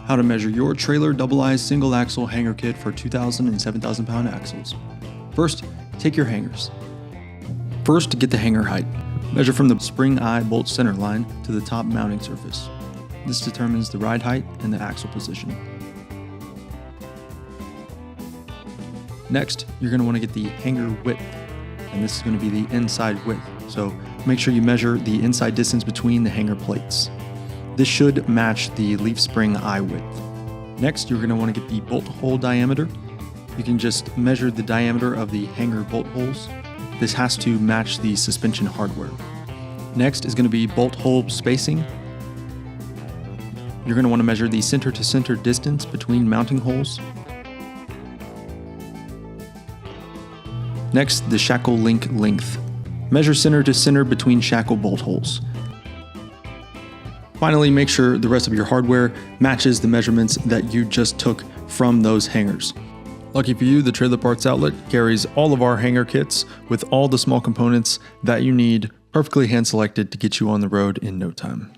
how to measure your trailer double-eye single axle hanger kit for 2,000 and 7,000 pound axles. First, take your hangers. First, get the hanger height. Measure from the spring eye bolt center line to the top mounting surface. This determines the ride height and the axle position. Next, you're going to want to get the hanger width, and this is going to be the inside width. So make sure you measure the inside distance between the hanger plates. This should match the leaf spring eye width. Next, you're going to want to get the bolt hole diameter. You can just measure the diameter of the hanger bolt holes. This has to match the suspension hardware. Next is going to be bolt hole spacing. You're going to want to measure the center to center distance between mounting holes. Next, the shackle link length. Measure center to center between shackle bolt holes. Finally, make sure the rest of your hardware matches the measurements that you just took from those hangers. Lucky for you, the Trailer Parts Outlet carries all of our hanger kits with all the small components that you need, perfectly hand selected to get you on the road in no time.